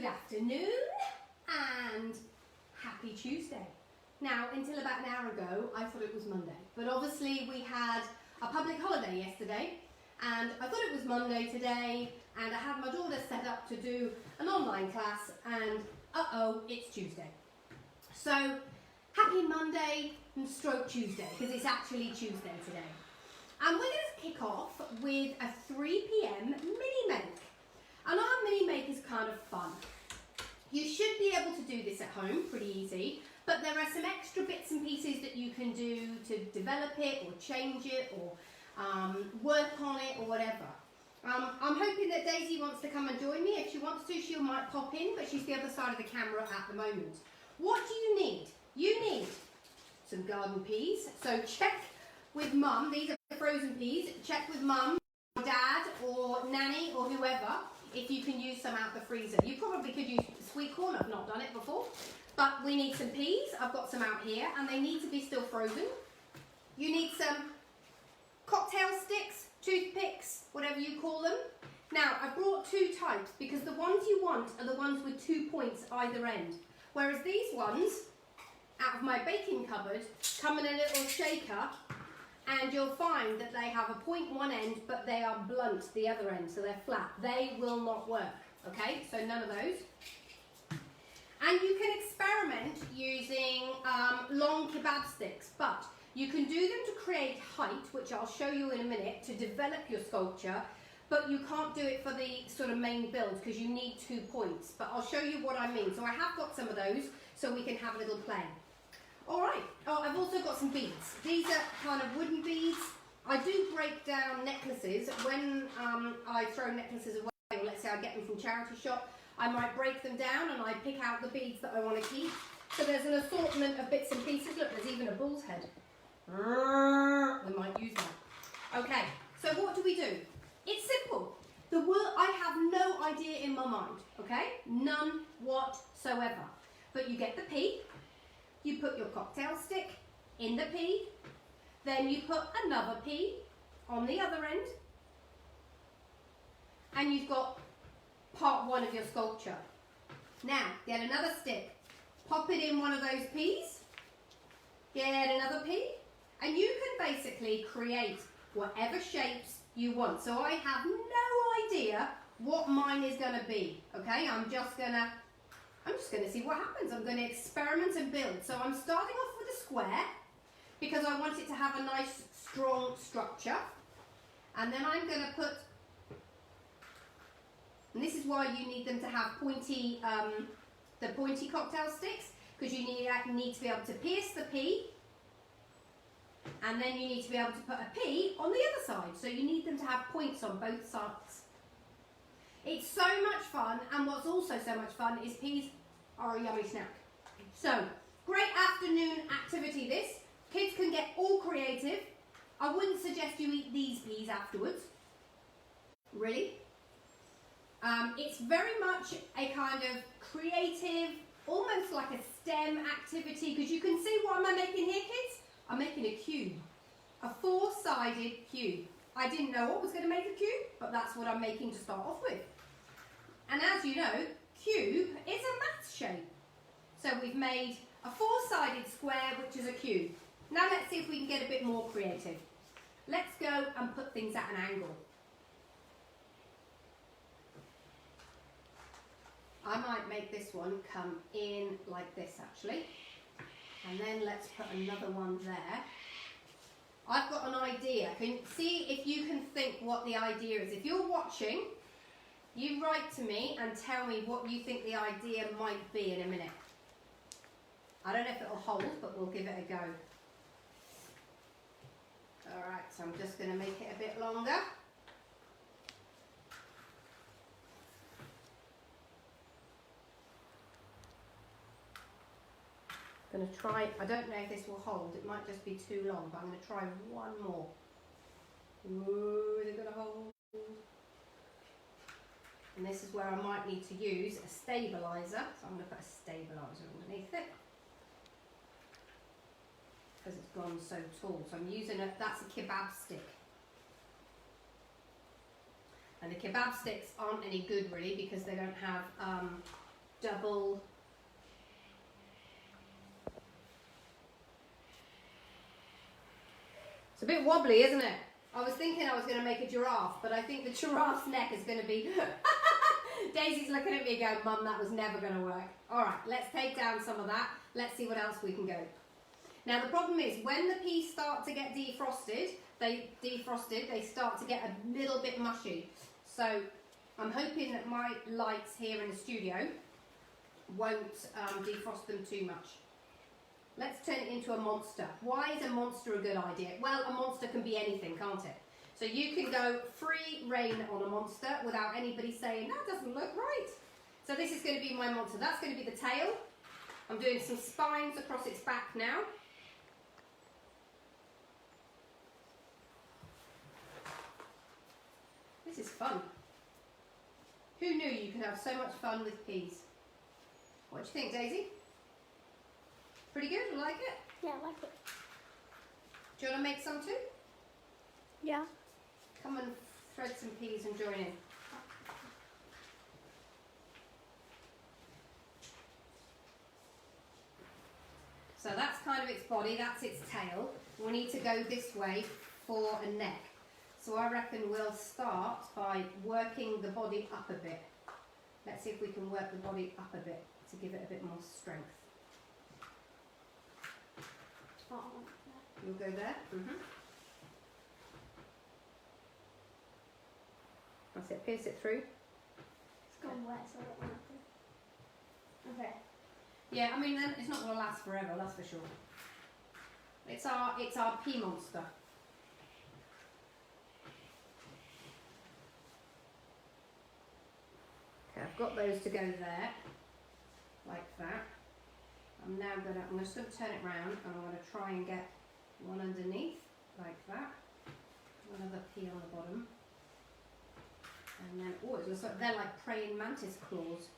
Good afternoon and happy Tuesday. Now, until about an hour ago, I thought it was Monday, but obviously we had a public holiday yesterday and I thought it was Monday today, and I had my daughter set up to do an online class and it's Tuesday. So happy Monday and stroke Tuesday, because it's actually Tuesday today. And we're going to kick off with a 3 p.m. mini make. And our mini make is kind of fun. You should be able to do this at home, pretty easy, but there are some extra bits and pieces that you can do to develop it or change it or work on it or whatever. I'm hoping that Daisy wants to come and join me. If she wants to, she might pop in, but she's the other side of the camera at the moment. What do you need? You need some garden peas. So check with Mum. These are frozen peas. Check with Mum, or Dad, or Nanny, or whoever, if you can use some out the freezer. You probably could use sweet corn. I've not done it before. But we need some peas. I've got some out here, and they need to be still frozen. You need some cocktail sticks, toothpicks, whatever you call them. Now, I brought two types because the ones you want are the ones with 2 points either end. Whereas these ones, out of my baking cupboard, come in a little shaker, and you'll find that they have a point one end, but they are blunt the other end, so they're flat. They will not work, okay? So none of those. And you can experiment using long kebab sticks, but you can do them to create height, which I'll show you in a minute, to develop your sculpture, but you can't do it for the sort of main build because you need 2 points. But I'll show you what I mean. So I have got some of those so we can have a little play. All right. Oh, I've also got some beads. These are kind of wooden beads. I do break down necklaces when I throw necklaces away, or let's say I get them from charity shop. I might break them down and I pick out the beads that I want to keep. So there's an assortment of bits and pieces. Look, there's even a bull's head. We might use that. Okay, so what do we do? It's simple. I have no idea in my mind, okay? None whatsoever. But you get the pea, you put your cocktail stick in the pea, then you put another pea on the other end, and you've got part one of your sculpture. Now, get another stick, pop it in one of those peas, get another pea, and you can basically create whatever shapes you want. So I have no idea what mine is going to be, okay? I'm just going to see what happens. I'm going to experiment and build. So I'm starting off with a square because I want it to have a nice, strong structure. And then I'm going to put, and this is why you need them to have pointy, the pointy cocktail sticks, because you need to be able to pierce the pea, and then you need to be able to put a pea on the other side. So you need them to have points on both sides. It's so much fun, and what's also so much fun is peas are a yummy snack. So, great afternoon activity this. Kids can get all creative. I wouldn't suggest you eat these peas afterwards. Really. It's very much a kind of creative, almost like a STEM activity, because you can see what am I making here, kids? I'm making a cube, a 4-sided cube. I didn't know what was going to make a cube, but that's what I'm making to start off with. And as you know, cube is a maths shape. So we've made a 4-sided square, which is a cube. Now let's see if we can get a bit more creative. Let's go and put things at an angle. I might make this one come in like this, actually. And then let's put another one there. I've got an idea. See if you can think what the idea is. If you're watching, you write to me and tell me what you think the idea might be in a minute. I don't know if it'll hold, but we'll give it a go. Alright, so I'm just going to make it a bit longer. I'm going to try, I don't know if this will hold, it might just be too long, but I'm going to try one more. Ooh, is it going to hold? And this is where I might need to use a stabiliser, so I'm going to put a stabiliser underneath it. Because it's gone so tall, so I'm using that's a kebab stick. And the kebab sticks aren't any good really because they don't have double. It's a bit wobbly, isn't it? I was thinking I was going to make a giraffe, but I think the giraffe's neck is going to be... Daisy's looking at me going, Mum, that was never going to work. All right, let's take down some of that. Let's see what else we can go. Now, the problem is when the peas start to get defrosted, they start to get a little bit mushy. So I'm hoping that my lights here in the studio won't defrost them too much. Let's turn it into a monster. Why is a monster a good idea? Well, a monster can be anything, can't it? So you can go free reign on a monster without anybody saying, that doesn't look right. So this is going to be my monster. That's going to be the tail. I'm doing some spines across its back now. This is fun. Who knew you could have so much fun with peas? What do you think, Daisy? Pretty good? You like it? Yeah, I like it. Do you want to make some too? Yeah. Come and thread some peas and join in. So that's kind of its body, that's its tail. We need to go this way for a neck. So I reckon we'll start by working the body up a bit. Let's see if we can work the body up a bit to give it a bit more strength. You'll go there. That's it, pierce it through. It's gone wet, so I don't want to. Okay. Yeah, I mean, then it's not going to last forever, that's for sure. It's our pea monster. Okay, I've got those to go there, like that. I'm just going to turn it round and I'm going to try and get one underneath, like that. Another pea on the bottom. And then, oh, it looks like they're like praying mantis claws.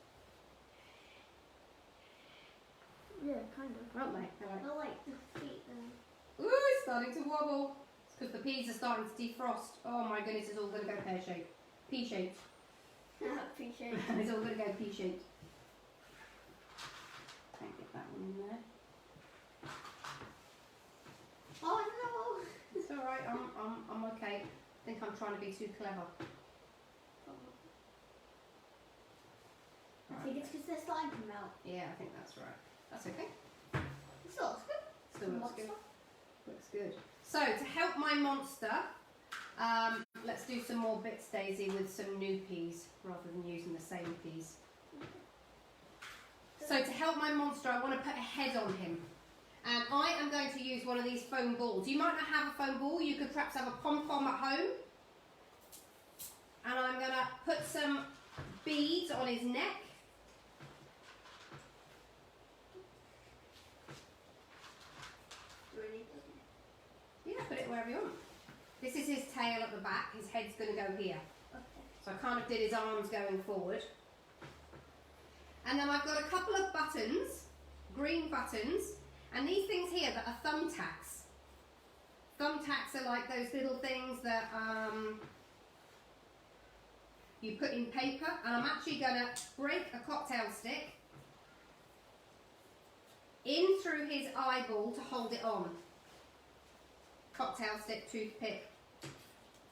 Yeah, kind of. Aren't they? They're like, I like the feet though. ooh, it's starting to wobble. It's because the peas are starting to defrost. Oh my goodness, it's all going to go pear-shaped. Pea-shaped. Pea-shaped. It's all going to go pea-shaped. Can't get that one in there. Oh no! It's alright, I'm okay. I think I'm trying to be too clever. I think it's because they're starting to melt. Yeah, I think that's right. That's okay. It still looks good. Still looks Monster. good. Looks good. So to help my monster, let's do some more bits, Daisy, with some new peas rather than using the same peas. So to help my monster, I want to put a head on him. And I am going to use one of these foam balls. You might not have a foam ball. You could perhaps have a pom-pom at home. And I'm going to put some beads on his neck. Yeah, put it wherever you want. This is his tail at the back. His head's going to go here. Okay. So I kind of did his arms going forward. And then I've got a couple of buttons, green buttons, and these things here that are thumbtacks. Thumbtacks are like those little things that you put in paper, and I'm actually going to break a cocktail stick in through his eyeball to hold it on. Cocktail stick, toothpick.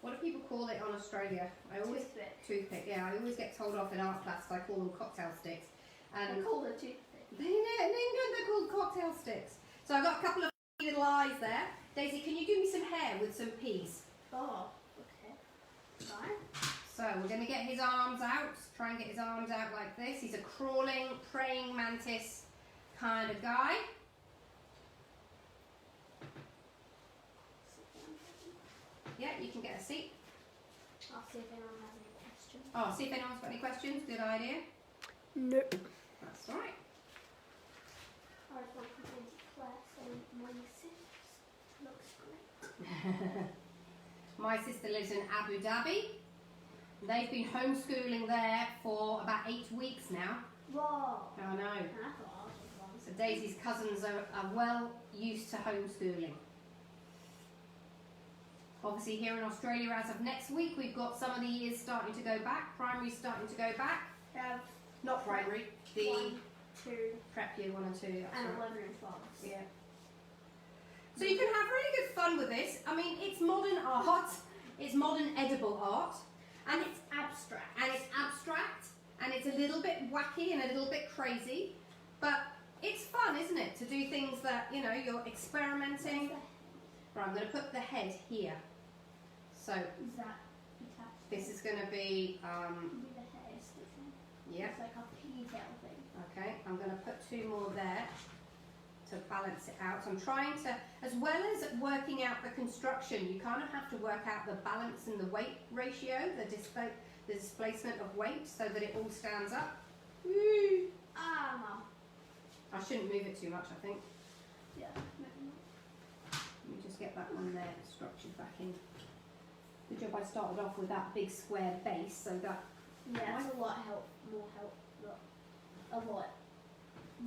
What do people call it on Australia? Toothpick. Toothpick, yeah. I always get told off in art class, I call them cocktail sticks. And They're called a toothpick. they're called cocktail sticks. So I've got a couple of little eyes there. Daisy, can you do me some hair with some peas? Oh, okay. Fine. So we're going to get his arms out. Try and get his arms out like this. He's a crawling, praying mantis kind of guy. Yeah, you can get a seat. I'll see if anyone has any questions. Oh, see if anyone's got any questions. Good idea. Nope. That's right. I just want to present Claire, so my sis looks great. My sister lives in Abu Dhabi. They've been homeschooling there for about 8 weeks now. Whoa. I know. I thought I was one. So Daisy's cousins are well used to homeschooling. Obviously here in Australia as of next week we've got some of the years starting to go back. Primary's starting to go back. Not primary, the 1, 2, prep year 1 and 2. That's and right. 11 and 12. Yeah. So you can have really good fun with this. I mean, it's modern art, it's modern edible art, And it's abstract. and it's a little bit wacky and a little bit crazy, but it's fun, isn't it, to do things that, you know, you're experimenting. Right, I'm going to put the head here. So Is that attached? this is going to be, With the hair sticking. yeah, It's like a pigtail thing. okay, I'm going to put 2 more there to balance it out. So I'm trying to, as well as working out the construction, you kind of have to work out the balance and the weight ratio, the displacement of weight, so that it all stands up. Woo! Ah, Mum. I shouldn't move it too much, I think. Yeah. Let me just get that one there structured back in. Good job I started off with that big square base, so that... Yeah, it's a lot more help. A lot.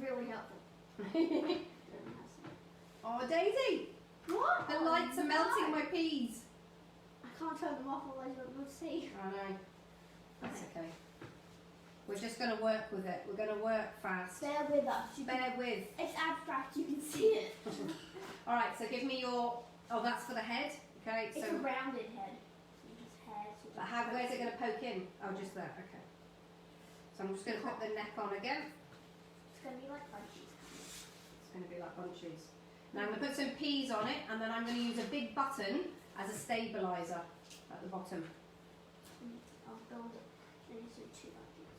Really helpful. Oh, Daisy! What? The lights are melting my peas. I can't turn them off, otherwise we'll see. I know. That's okay. We're just going to work with it. We're going to work fast. Bear with us. Bear with. It's abstract, you can see it. Alright, so give me your... Oh, that's for the head? Okay, It's so... a rounded head. Just hair. But where's it going to poke in? Oh, just there, okay. So I'm just going to put the neck on again. It's going to be like bunchies. It's going to be like bunchies. Now I'm going to put some peas on it, and then I'm going to use a big button as a stabiliser at the bottom. I'll build it. Then you do 2 bunchies.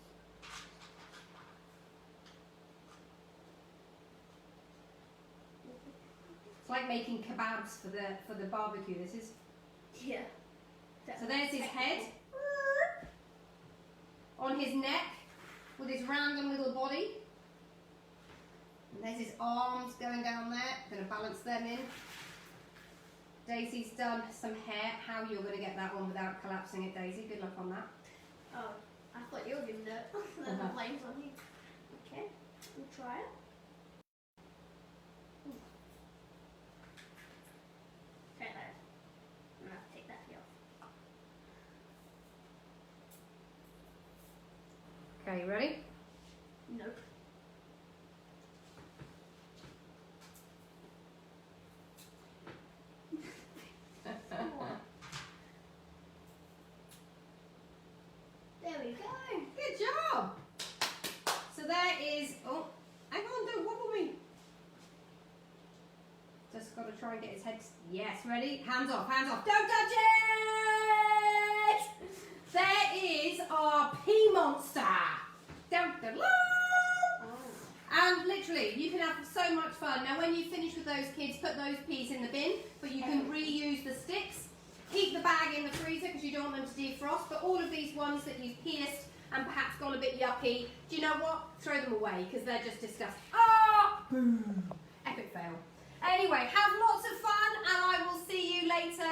It's like making kebabs for the barbecue, this is. Yeah. So there's his head. On his neck, with his random little body. And there's his arms going down there. Going to balance them in. Daisy's done some hair. How you're going to get that one without collapsing it, Daisy? Good luck on that. Oh, I thought you were going to do it. Then the flames on you. Okay, we'll try it. Okay, there. I'm going to have to take that here off. Okay, you ready? Nope. There we go. Good job. So there is, oh, hang on, don't wobble me. Just got to try and get his head, yes, ready? Hands off, don't touch it! There is our pea monster. Dun, dun, dun. And literally, you can have so much fun. Now when you finish with those kids, put those peas in the bin, but you can reuse the sticks. Keep the bag in the freezer because you don't want them to defrost, but all of these ones that you've pierced and perhaps gone a bit yucky, do you know what? Throw them away because they're just disgusting. Ah! Boom! Epic fail. Anyway, have lots of fun and I will see you later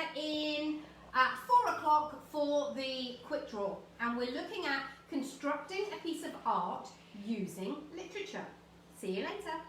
at 4 o'clock for the quick draw. And we're looking at constructing a piece of art using literature. See you later.